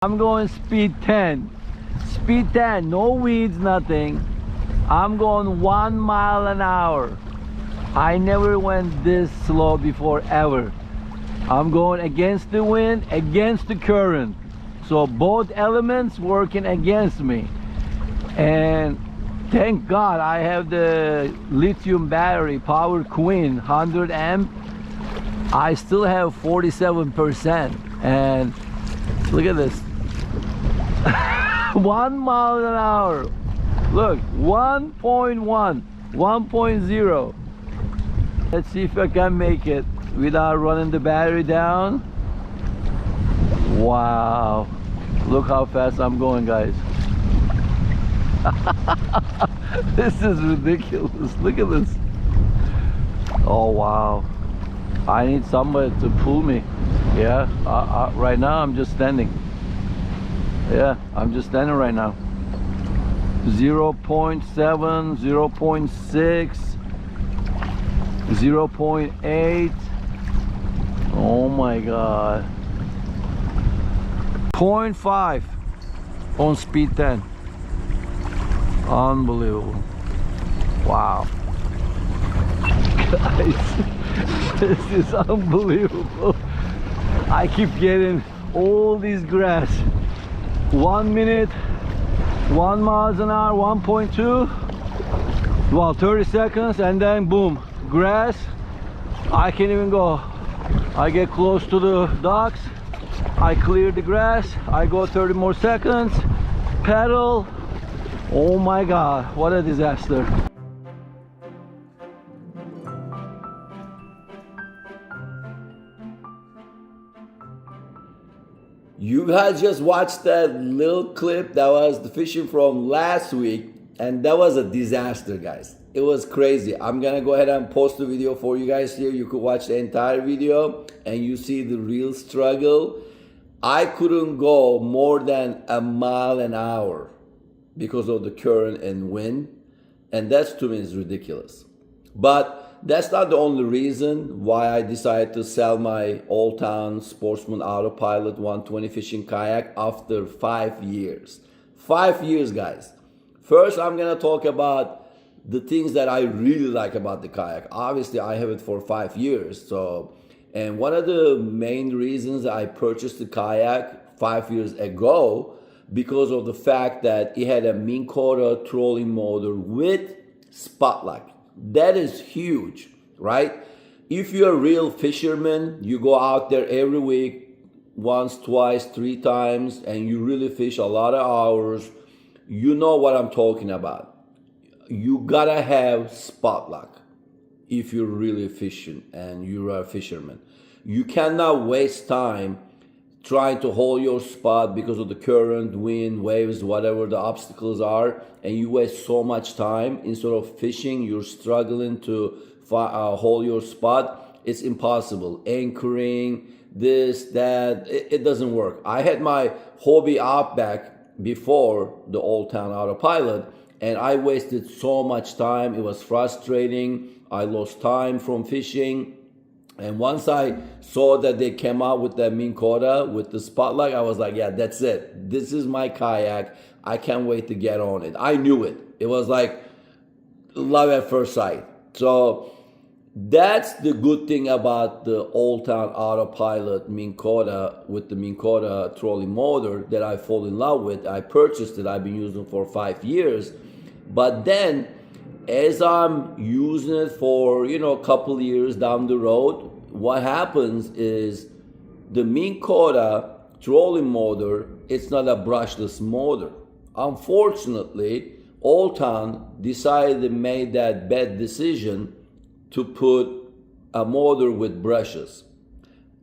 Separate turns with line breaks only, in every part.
I'm going speed 10. Speed 10, no weeds, nothing. I'm going 1 mile an hour. I never went this slow before, ever. I'm going against the wind, against the current. So both elements working against me. And thank God I have the lithium battery, Power Queen, 100 amp. I still have 47%. And look at this. 1 mile an hour. Look, 1.1, 1.0. Let's see if I can make it without running the battery down. Wow. Look how fast I'm going, guys. This is ridiculous. Look at this. Oh, wow. I need somebody to pull me. Yeah, right now I'm just standing. Yeah, I'm just standing right now. 0.7, 0.6, 0.8. Oh my God. 0.5 on speed 10. Unbelievable. Wow. Guys, this is unbelievable. I keep getting all these grass. 1 minute, 1 miles an hour, 1.2, well, 30 seconds, and then boom, grass. I can't even go. I get close to the docks, I clear the grass, I go 30 more seconds, pedal. Oh my God, what a disaster. You guys just watched that little clip. That was the fishing from last week, and that was a disaster, guys. It was crazy. I'm gonna go ahead and post the video for you guys here. You could watch the entire video and you see the real struggle. I couldn't go more than 1 mile an hour because of the current and wind, and that's, to me, is ridiculous. But that's not the only reason why I decided to sell my Old Town Sportsman AutoPilot 120 fishing kayak after 5 years. 5 years, guys. First, I'm gonna talk about the things that I really like about the kayak. Obviously, I have it for 5 years. And one of the main reasons I purchased the kayak 5 years ago, because of the fact that it had a Minn Kota trolling motor with spotlight. That is huge, right? If you're a real fisherman, you go out there every week, once, twice, 3 times, and you really fish a lot of hours, you know what I'm talking about. You gotta have spotlight if you're really fishing and you're a fisherman. You cannot waste time trying to hold your spot because of the current, wind, waves, whatever the obstacles are, and you waste so much time. Instead of fishing, you're struggling to hold your spot. It's impossible. Anchoring, this, that, it doesn't work. I had my hobby Outback before the Old Town AutoPilot, and I wasted so much time. It was frustrating. I lost time from fishing. And once I saw that they came out with that Minn Kota with the spotlight, I was like, yeah, that's it. This is my kayak. I can't wait to get on it. I knew it. It was like love at first sight. So that's the good thing about the Old Town AutoPilot Minn Kota with the Minn Kota trolling motor that I fall in love with. I purchased it. I've been using it for 5 years. But then as I'm using it for, a couple years down the road, what happens is the Minn Kota trolling motor, it's not a brushless motor. Unfortunately, Old Town decided to make that bad decision to put a motor with brushes.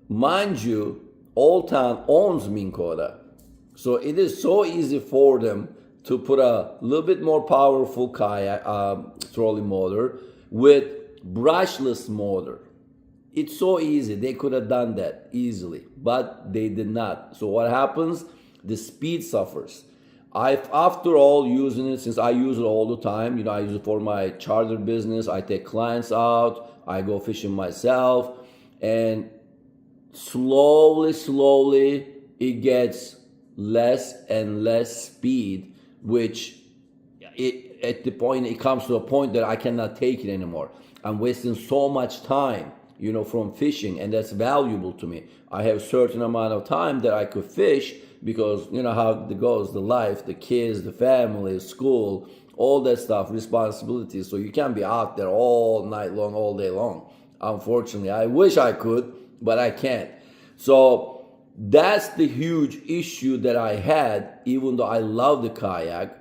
Mind you, Old Town owns Minn Kota, so it is so easy for them to put a little bit more powerful kayak trolling motor with brushless motor. It's so easy. They could have done that easily, but they did not. So what happens? The speed suffers. After all, using it, since I use it all the time, I use it for my charter business. I take clients out. I go fishing myself, and slowly, it gets less and less speed, which at the point it comes to a point that I cannot take it anymore. I'm wasting so much time, from fishing, and that's valuable to me. I have a certain amount of time that I could fish because you know how it goes, the life, the kids, the family, school, all that stuff, responsibilities. So you can't be out there all night long, all day long. Unfortunately, I wish I could, but I can't. So that's the huge issue that I had. Even though I love the kayak,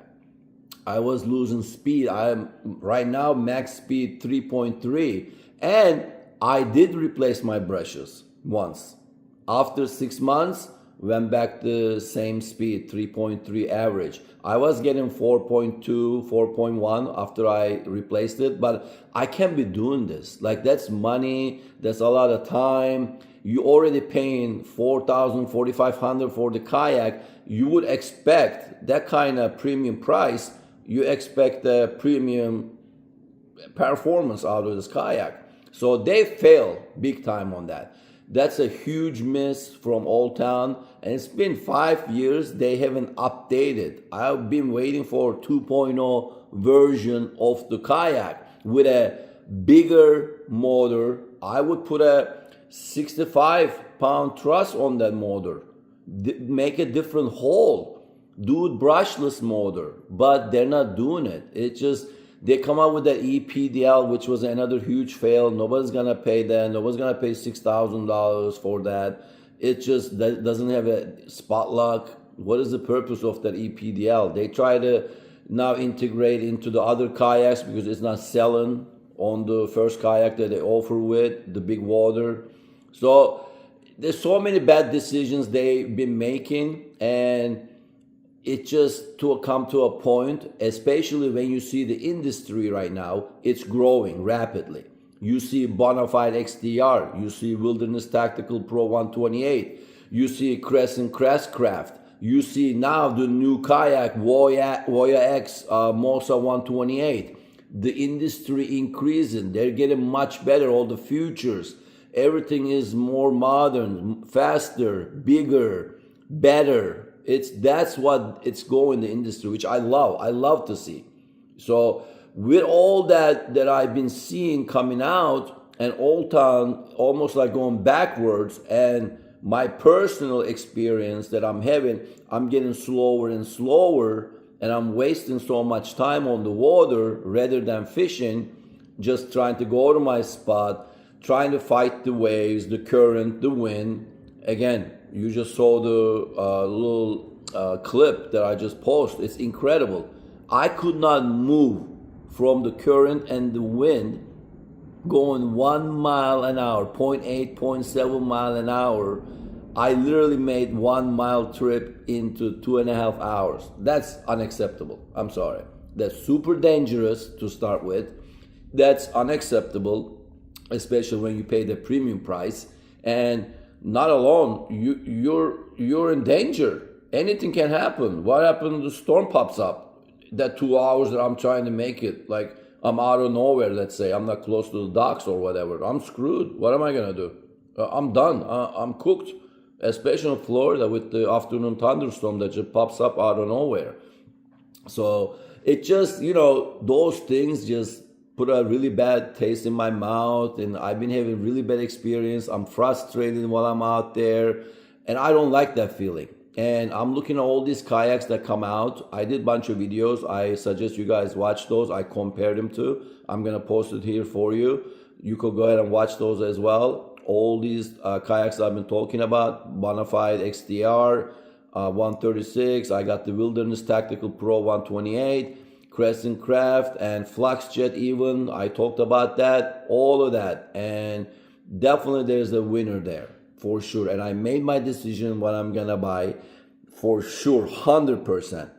I was losing speed. I'm right now max speed 3.3, and I did replace my brushes once. After 6 months, went back to same speed, 3.3 average. I was getting 4.2, 4.1 after I replaced it, but I can't be doing this. Like, that's money, that's a lot of time. You already paying 4,000, 4,500 for the kayak. You would expect that kind of premium price. You expect a premium performance out of this kayak. So they fail big time on that. That's a huge miss from Old Town, and it's been 5 years. They haven't updated. I've been waiting for 2.0 version of the kayak with a bigger motor. I would put a 65-pound truss on that motor, make a different hole, do it brushless motor, but they're not doing it. It's just they come out with that EPDL, which was another huge fail. Nobody's gonna pay that. Nobody's gonna pay $6,000 for that. It just doesn't have a spot lock. What is the purpose of that EPDL? They try to now integrate into the other kayaks because it's not selling on the first kayak that they offer with the big water. So there's so many bad decisions they've been making, and it just to come to a point, especially when you see the industry right now, it's growing rapidly. You see Bonafide XDR, you see Wilderness Tactical Pro 128, you see Crescent Crestcraft, you see now the new kayak Voya X Mosa 128. The industry increasing, they're getting much better, all the features. Everything is more modern, faster, bigger, better. That's what it's going in the industry, which I love to see. So with all that I've been seeing coming out, and Old Town almost like going backwards, and my personal experience that I'm having, I'm getting slower and slower, and I'm wasting so much time on the water rather than fishing, just trying to go to my spot, trying to fight the waves, the current, the wind. Again, you just saw the little clip that I just posted. It's incredible. I could not move from the current and the wind going 1 mile an hour, 0.8, 0.7 mile an hour. I literally made 1 mile trip into 2.5 hours. That's unacceptable. I'm sorry. That's super dangerous to start with. That's unacceptable, especially when you pay the premium price. And not alone, you're in danger. Anything can happen. What happened? The storm pops up. That 2 hours that I'm trying to make it, like I'm out of nowhere. Let's say I'm not close to the docks or whatever. I'm screwed. What am I gonna do? I'm done. I'm cooked. Especially in Florida with the afternoon thunderstorm that just pops up out of nowhere. So it just, those things just put a really bad taste in my mouth, and I've been having really bad experience. I'm frustrated while I'm out there, and I don't like that feeling. And I'm looking at all these kayaks that come out. I did a bunch of videos. I suggest you guys watch those. I compared them to. I'm gonna post it here for you. You could go ahead and watch those as well. All these kayaks I've been talking about, Bonafide XDR 136. I got the Wilderness Tactical Pro 128. Crescent Craft and Fluxjet even. I talked about that, all of that. And definitely there's a winner there, for sure. And I made my decision what I'm gonna buy, for sure, 100%.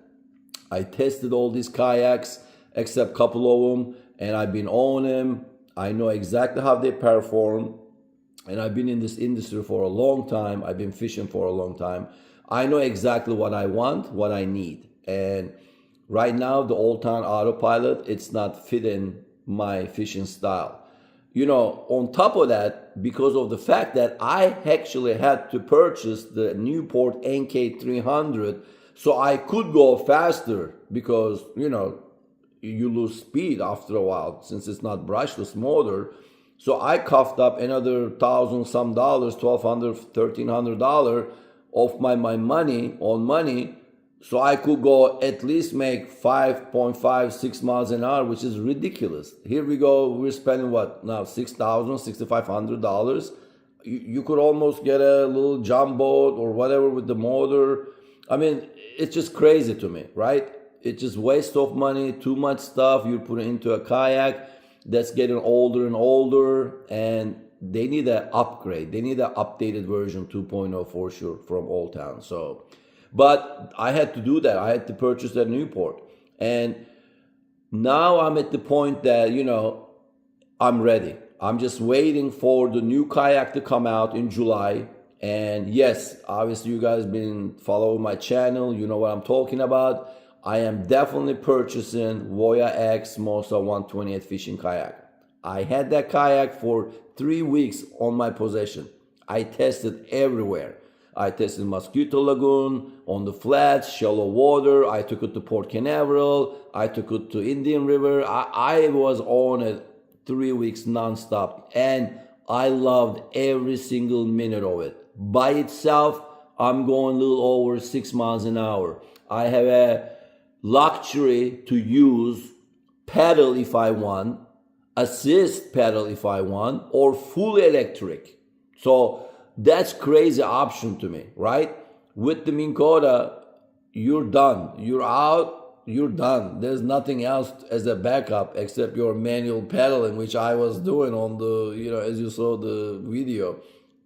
I tested all these kayaks, except a couple of them, and I've been on them. I know exactly how they perform. And I've been in this industry for a long time. I've been fishing for a long time. I know exactly what I want, what I need. And right now, the Old Town AutoPilot, it's not fitting my fishing style. on top of that, because of the fact that I actually had to purchase the Newport NK300 so I could go faster because, you lose speed after a while since it's not brushless motor. So I coughed up another $1,000 some dollars, $1,200, $1,300 of my money, so I could go at least make 5.5, 6 miles an hour, which is ridiculous. Here we go, we're spending what now, $6,000, $6,500. You could almost get a little jump boat or whatever with the motor. I mean, it's just crazy to me, right? It's just waste of money, too much stuff you put into a kayak that's getting older and older, and they need an upgrade. They need an updated version 2.0 for sure from Old Town. So, but I had to do that. I had to purchase that Newport. And now I'm at the point that, I'm ready. I'm just waiting for the new kayak to come out in July. And yes, obviously you guys been following my channel. You know what I'm talking about. I am definitely purchasing Voya X Mosa 128 fishing kayak. I had that kayak for 3 weeks on my possession. I tested everywhere. I tested Mosquito Lagoon, on the flats, shallow water. I took it to Port Canaveral. I took it to Indian River. I was on it 3 weeks nonstop, and I loved every single minute of it. By itself, I'm going a little over 6 miles an hour. I have a luxury to use pedal if I want, assist pedal if I want, or full electric. So that's crazy option to me, right? With the Minn Kota, you're done. You're out, you're done. There's nothing else as a backup except your manual pedaling, which I was doing on the, as you saw the video.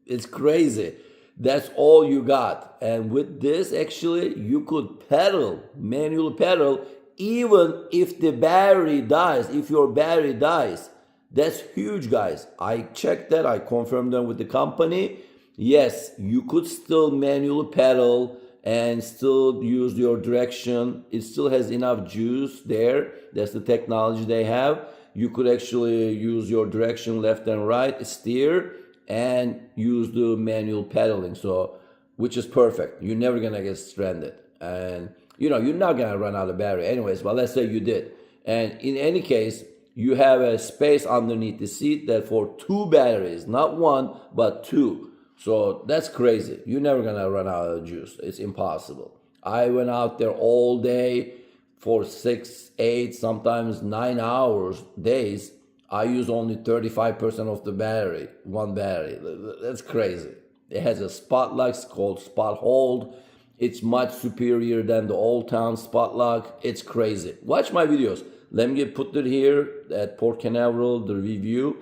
It's crazy. That's all you got. And with this, actually, you could pedal, manual pedal, even if the battery dies, if your battery dies. That's huge, guys. I checked that. I confirmed them with the company. Yes, you could still manual pedal and still use your direction. It still has enough juice there. That's the technology they have. You could actually use your direction left and right, steer, and use the manual pedaling, so which is perfect. You're never gonna get stranded, and you're not gonna run out of battery anyways. But let's say you did, and in any case, you have a space underneath the seat that for 2 batteries, not 1 but 2. So that's crazy. You're never gonna run out of juice. It's impossible. I went out there all day for 6, 8, sometimes 9 hours days. I use only 35% of the battery, 1 battery. That's crazy. It has a spot lock called Spot Hold. It's much superior than the Old Town Spot Lock. It's crazy. Watch my videos. Let me put it here at Port Canaveral, the review.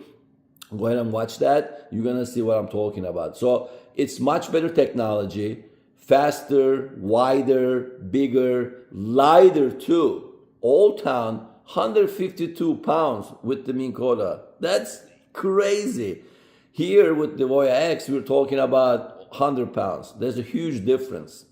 Go ahead and watch that. You're gonna see what I'm talking about. So it's much better technology, faster, wider, bigger, lighter too. Old Town, 152 pounds with the Minn Kota. That's crazy. Here with the Voya X, we're talking about 100 pounds. There's a huge difference,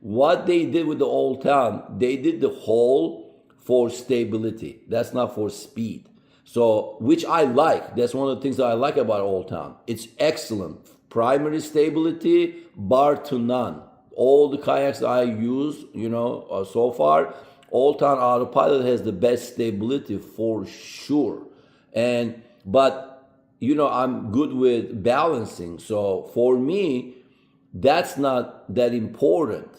What they did with the Old Town, they did the whole for stability. That's not for speed. So, which I like. That's one of the things that I like about Old Town. It's excellent. Primary stability, bar to none. All the kayaks I use, so far, Old Town AutoPilot has the best stability for sure. But I'm good with balancing. So for me, that's not that important.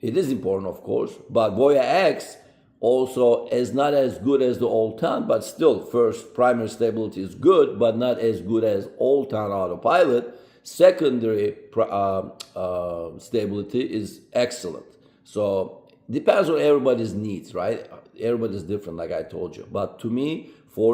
It is important, of course, but Voya X also is not as good as the Old Town, but still, first, primary stability is good, but not as good as Old Town AutoPilot. Secondary stability is excellent. So depends on everybody's needs, right? Everybody's different, like I told you. But for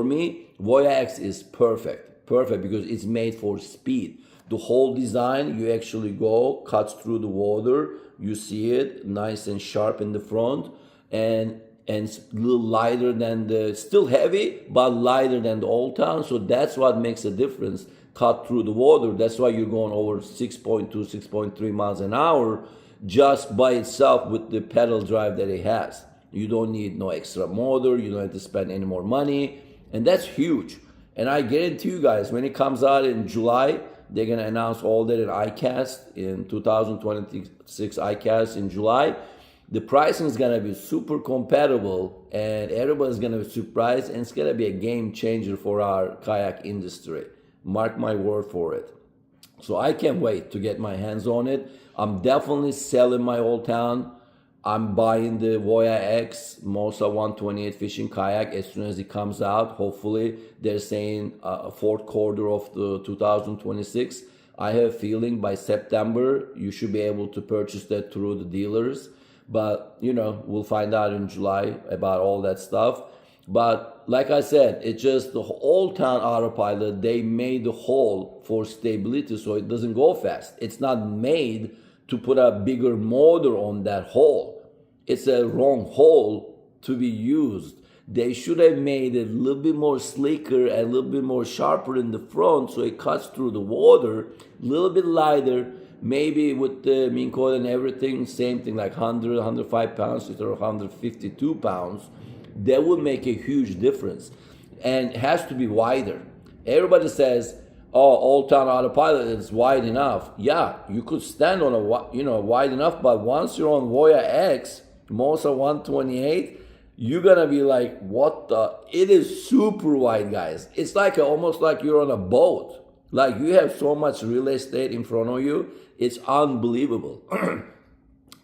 me, Voya X is perfect because it's made for speed. The whole design, you actually cuts through the water. You see it nice and sharp in the front, and it's a little lighter than still heavy, but lighter than the Old Town. So that's what makes a difference. Cut through the water. That's why you're going over 6.2, 6.3 miles an hour just by itself with the pedal drive that it has. You don't need no extra motor. You don't have to spend any more money. And that's huge. And I guarantee you guys, when it comes out in July, they're gonna announce all that in ICAST in 2026 ICAST in July. The pricing is gonna be super compatible, and everybody's gonna be surprised, and it's gonna be a game changer for our kayak industry. Mark my word for it. So I can't wait to get my hands on it. I'm definitely selling my Old Town. I'm buying the Voya X Mosa 128 fishing kayak as soon as it comes out. Hopefully, they're saying fourth quarter of the 2026. I have a feeling by September, you should be able to purchase that through the dealers. But, you know, we'll find out in July about all that stuff. But like I said, it's just the Old Town AutoPilot, they made the hole for stability so it doesn't go fast. It's not made to put a bigger motor on that hole. It's a wrong hole to be used. They should have made it a little bit more slicker and a little bit more sharper in the front so it cuts through the water, a little bit lighter, maybe with the mean coil and everything, same thing, like 100, 105 pounds instead of 152 pounds. That would make a huge difference. And it has to be wider. Everybody says, oh, Old Town AutoPilot is wide enough. Yeah, you could stand on a wide enough, but once you're on Voya X, Mosa 128, you're gonna be like, what the? It is super wide, guys. It's like almost like you're on a boat. Like you have so much real estate in front of you. It's unbelievable.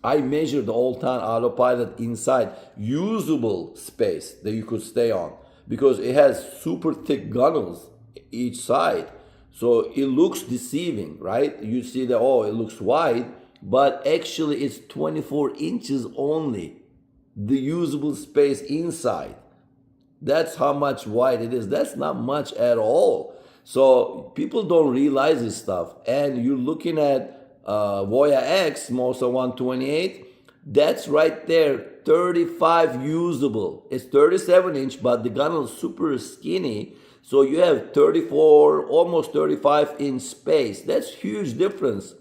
I measured the Old Town AutoPilot inside usable space that you could stay on because it has super thick gunnels each side. So it looks deceiving, right? You see that, oh, it looks wide, but actually it's 24 inches only, the usable space inside. That's how much wide it is. That's not much at all. So people don't realize this stuff. And you're looking at Voya X, Mosa 128, that's right there, 35 usable. It's 37 inch, but the gunnel is super skinny. So you have 34, almost 35 inch space. That's huge difference.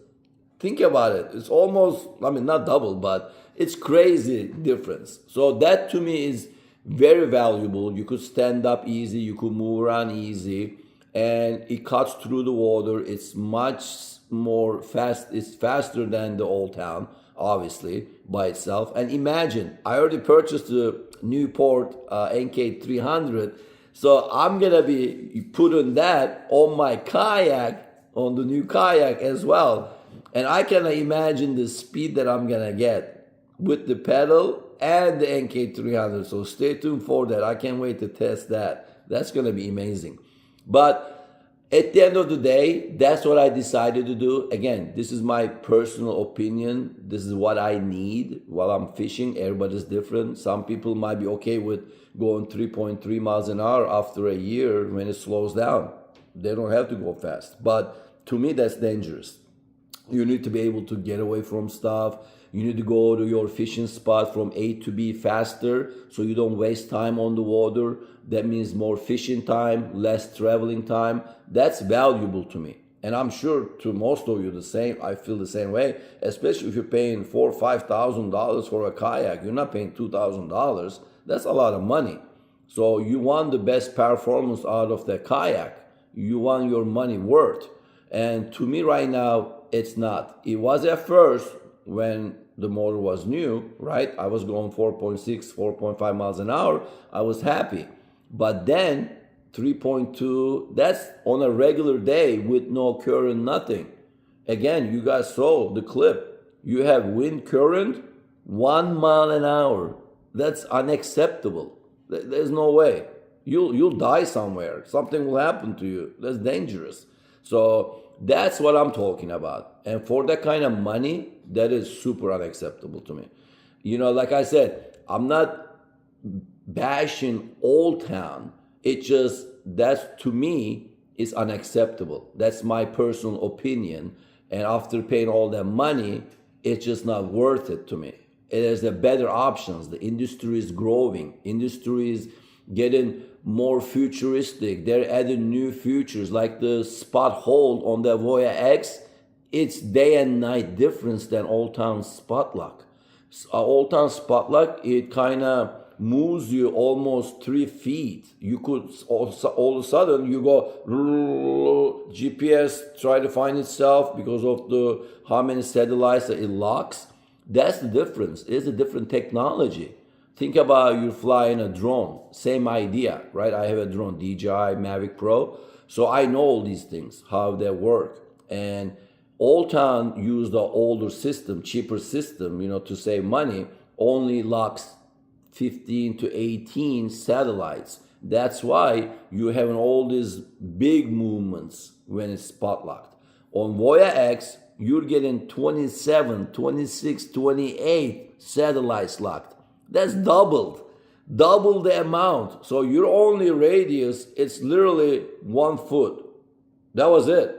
Think about it. It's almost, I mean, not double, but it's crazy difference. So that to me is very valuable. You could stand up easy, you could move around easy, and it cuts through the water. It's much more fast. It's faster than the Old Town, obviously, by itself. And imagine, I already purchased the Newport NK300, so I'm gonna be putting that on my kayak, on the new kayak as well. And I can imagine the speed that I'm gonna get with the pedal and the NK300. So stay tuned for that. I can't wait to test that. That's gonna be amazing. But at the end of the day, that's what I decided to do. Again, this is my personal opinion. This is what I need while I'm fishing. Everybody's different. Some people might be okay with going 3.3 miles an hour after a year when it slows down. They don't have to go fast. But to me, that's dangerous. You need to be able to get away from stuff. You need to go to your fishing spot from A to B faster so you don't waste time on the water. That means more fishing time, less traveling time. That's valuable to me. And I'm sure to most of you the same. I feel the same way, especially if you're paying $4,000 or $5,000 for a kayak. You're not paying $2,000. That's a lot of money. So you want the best performance out of the kayak. You want your money worth. And to me right now, it's not. It was at first when the motor was new, right? I was going 4.6, 4.5 miles an hour. I was happy. But then 3.2, that's on a regular day with no current, nothing. Again, you guys saw the clip. You have wind current, 1 mile an hour. That's unacceptable. There's no way. You'll die somewhere. Something will happen to you. That's dangerous. So that's what I'm talking about. And for that kind of money, that is super unacceptable to me. You know, like I said, I'm not bashing Old Town. It just, that's to me is unacceptable. That's my personal opinion. And after paying all that money, it's just not worth it to me. There's a better options. The industry is growing. Industry is getting more futuristic. They're adding new features like the spot hold on the Voya X. It's day and night difference than Old Town Spot Lock. Old Town Spot Lock, it kind of moves you almost 3 feet. You could all of a sudden you go GPS try to find itself because of the how many satellites that it locks. That's the difference. It's a different technology. Think about you flying a drone. Same idea, right? I have a drone, DJI Mavic Pro. So I know all these things, how they work. And Old Town used the older system, cheaper system, to save money, only locks 15 to 18 satellites. That's why you have all these big movements when it's spot locked. On Voya X, you're getting 27, 26, 28 satellites locked. That's double the amount. So your only radius, it's literally 1 foot. That was it.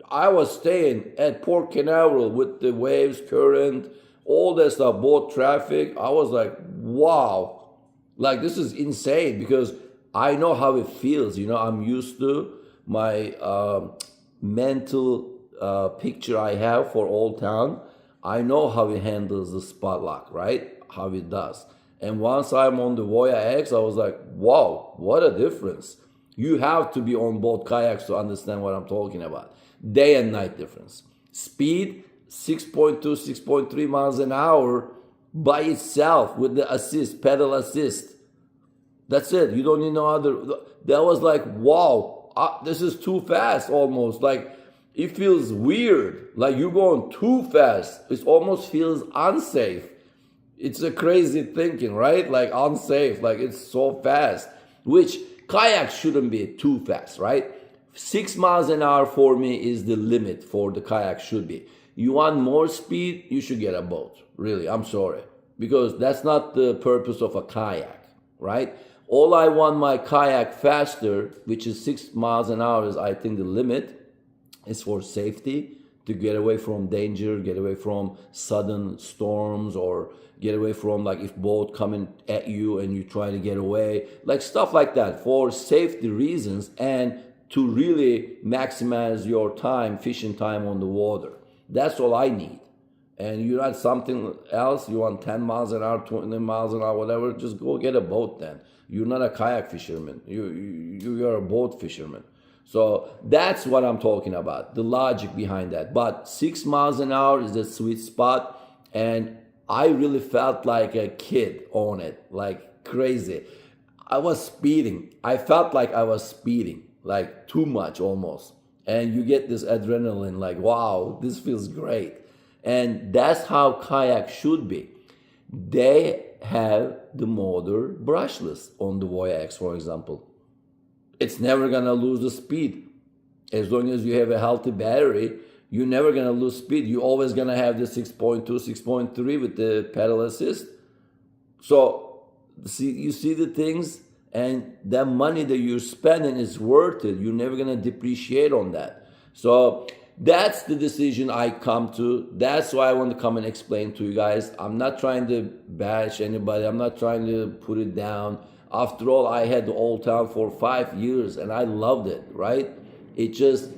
I was staying at Port Canaveral with the waves, current, all that stuff, boat traffic. I was like, wow, like this is insane because I know how it feels. I'm used to my mental picture I have for Old Town. I know how it handles the spot lock, right? How it does. And once I'm on the Voya X, I was like, wow, what a difference. You have to be on both kayaks to understand what I'm talking about. Day and night difference. Speed, 6.2, 6.3 miles an hour by itself with the assist, pedal assist. That's it. You don't need no other. That was like, wow, this is too fast almost. Like, it feels weird. Like you're going too fast. It almost feels unsafe. It's a crazy thinking, right? Like unsafe, like it's so fast, which kayak shouldn't be too fast, right? 6 miles an hour for me is the limit for the kayak should be. You want more speed, you should get a boat. Really, I'm sorry. Because that's not the purpose of a kayak, right? All I want my kayak faster, which is 6 miles an hour is I think the limit, is for safety, to get away from danger, get away from sudden storms, or get away from like if boat coming at you and you try to get away, like stuff like that for safety reasons and to really maximize your time, fishing time on the water. That's all I need. And you want something else, you want 10 miles an hour, 20 miles an hour, whatever, just go get a boat then. You're not a kayak fisherman. You're a boat fisherman. So that's what I'm talking about, the logic behind that. But 6 miles an hour is a sweet spot. And I really felt like a kid on it, like crazy. I was speeding. I felt like I was speeding, like too much almost. And you get this adrenaline, like, wow, this feels great. And that's how kayak should be. They have the motor brushless on the Voya X, for example. It's never gonna lose the speed. As long as you have a healthy battery, you're never gonna lose speed. You're always gonna have the 6.2, 6.3 with the pedal assist. So you see the things, and that money that you're spending is worth it. You're never gonna depreciate on that. So that's the decision I come to. That's why I want to come and explain to you guys. I'm not trying to bash anybody. I'm not trying to put it down. After all, I had the Old Town for 5 years and I loved it, right? It just,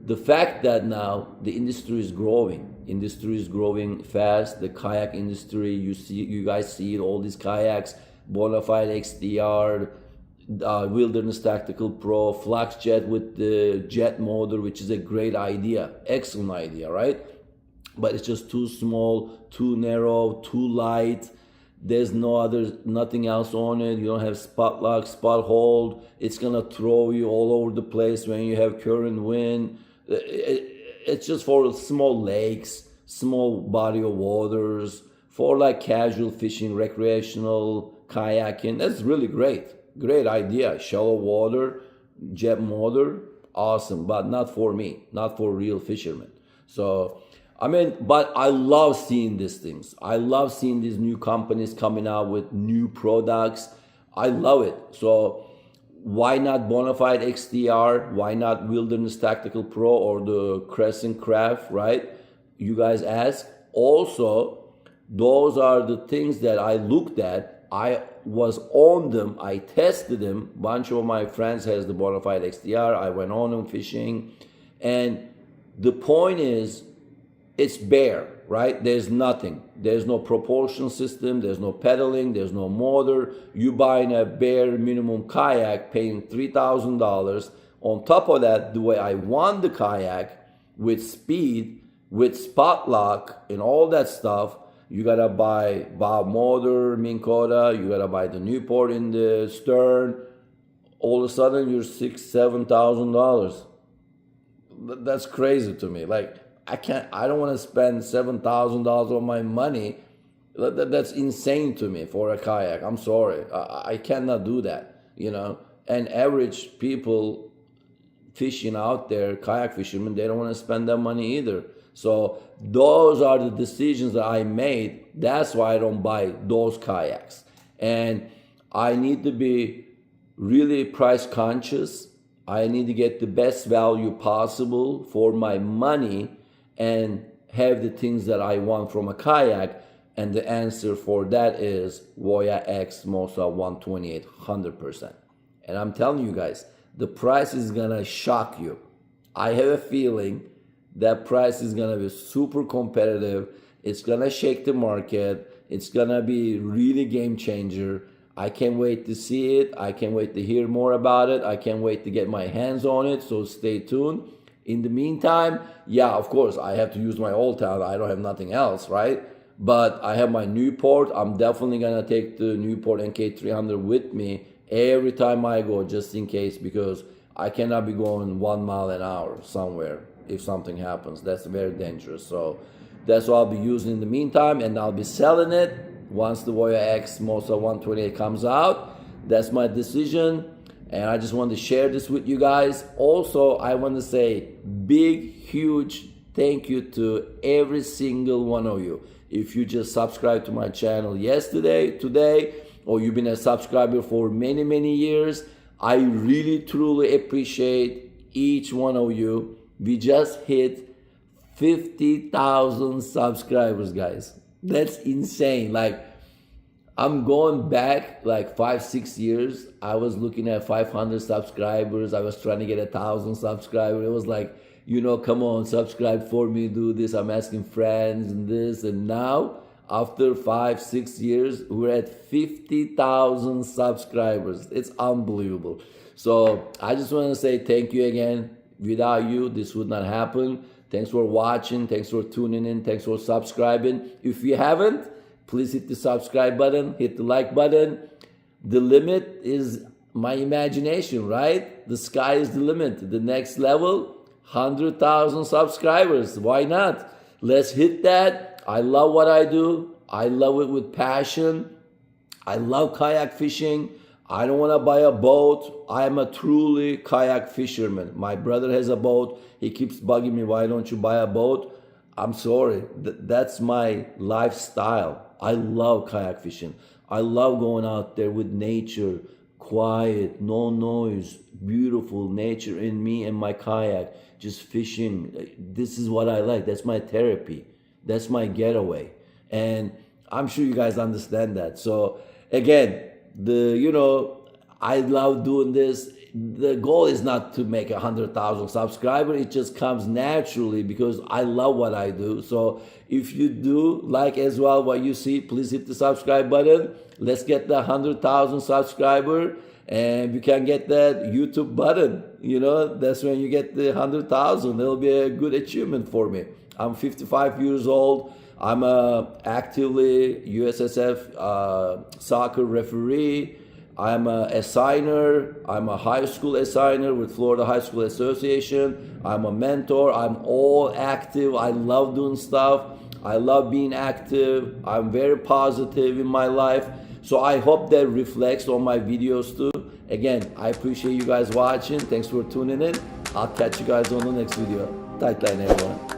the fact that now the industry is growing. Industry is growing fast. The kayak industry, you guys see it, all these kayaks, Bonafide XDR, Wilderness Tactical Pro, Flux Jet with the jet motor, which is a great idea, excellent idea, right? But it's just too small, too narrow, too light. There's nothing else on it. You don't have spot lock, spot hold. It's gonna throw you all over the place when you have current wind. It's just for small lakes, small body of waters, for like casual fishing, recreational kayaking. That's really great. Great idea. Shallow water, jet motor, awesome, but not for me, not for real fishermen. So, I mean, but I love seeing these things. I love seeing these new companies coming out with new products. I love it. So, why not Bonafide XDR? Why not Wilderness Tactical Pro or the Crescent Craft, right? You guys ask. Also, those are the things that I looked at. I was on them. I tested them. Bunch of my friends has the Bonafide XDR. I went on them fishing. And the point is, it's bare, right? There's nothing. There's no propulsion system. There's no pedaling. There's no motor. You buying a bare minimum kayak, paying $3,000. On top of that, the way I want the kayak, with speed, with spot lock, and all that stuff, you gotta buy bow motor, Minn Kota. You gotta buy the Newport in the stern. All of a sudden, you're $6,000-$7,000. That's crazy to me. Like, I don't want to spend $7,000 on my money. That's insane to me for a kayak. I'm sorry. I cannot do that, you know. And average people fishing out there, kayak fishermen, they don't want to spend that money either. So those are the decisions that I made. That's why I don't buy those kayaks. And I need to be really price conscious. I need to get the best value possible for my money and have the things that I want from a kayak. And the answer for that is Voya X Mosa 128, 100%. And I'm telling you guys, the price is gonna shock you. I have a feeling that price is gonna be super competitive. It's gonna shake the market. It's gonna be really game changer. I can't wait to see it. I can't wait to hear more about it. I can't wait to get my hands on it. So stay tuned. In the meantime, yeah, of course, I have to use my Old Town. I don't have nothing else, right? But I have my Newport. I'm definitely gonna take the Newport NK300 with me every time I go, just in case, because I cannot be going 1 mile an hour somewhere if something happens. That's very dangerous. So that's what I'll be using in the meantime, and I'll be selling it once the Voya X Mosa 128 comes out. That's my decision, and I just wanted to share this with you guys. Also, I want to say big, huge thank you to every single one of you. If you just subscribed to my channel yesterday, today, or you've been a subscriber for many, many years, I really, truly appreciate each one of you. We just hit 50,000 subscribers, guys. That's insane. Like, I'm going back like 5-6 years. I was looking at 500 subscribers. I was trying to get 1,000 subscribers. It was like, you know, come on, subscribe for me, do this. I'm asking friends and this. And now, after 5-6 years, we're at 50,000 subscribers. It's unbelievable. So I just want to say thank you again. Without you, this would not happen. Thanks for watching. Thanks for tuning in. Thanks for subscribing. If you haven't, please hit the subscribe button. Hit the like button. The limit is my imagination, right? The sky is the limit. The next level, 100,000 subscribers. Why not? Let's hit that. I love what I do. I love it with passion. I love kayak fishing. I don't want to buy a boat. I am a truly kayak fisherman. My brother has a boat. He keeps bugging me, why don't you buy a boat? I'm sorry. That's my lifestyle. I love kayak fishing. I love going out there with nature, quiet, no noise, beautiful nature in me and my kayak, just fishing. This is what I like. That's my therapy. That's my getaway. And I'm sure you guys understand that. So again, I love doing this. The goal is not to make 100,000 subscribers. It just comes naturally because I love what I do. So if you do like as well what you see, please hit the subscribe button. Let's get the 100,000 subscriber, and you can get that YouTube button. You know, that's when you get the 100,000. It'll be a good achievement for me. I'm 55 years old. I'm a actively USSF soccer referee. I'm a assigner. I'm a high school assigner with Florida High School Association. I'm a mentor. I'm all active. I love doing stuff. I love being active. I'm very positive in my life. So I hope that reflects on my videos too. Again, I appreciate you guys watching. Thanks for tuning in. I'll catch you guys on the next video. Tight line, everyone.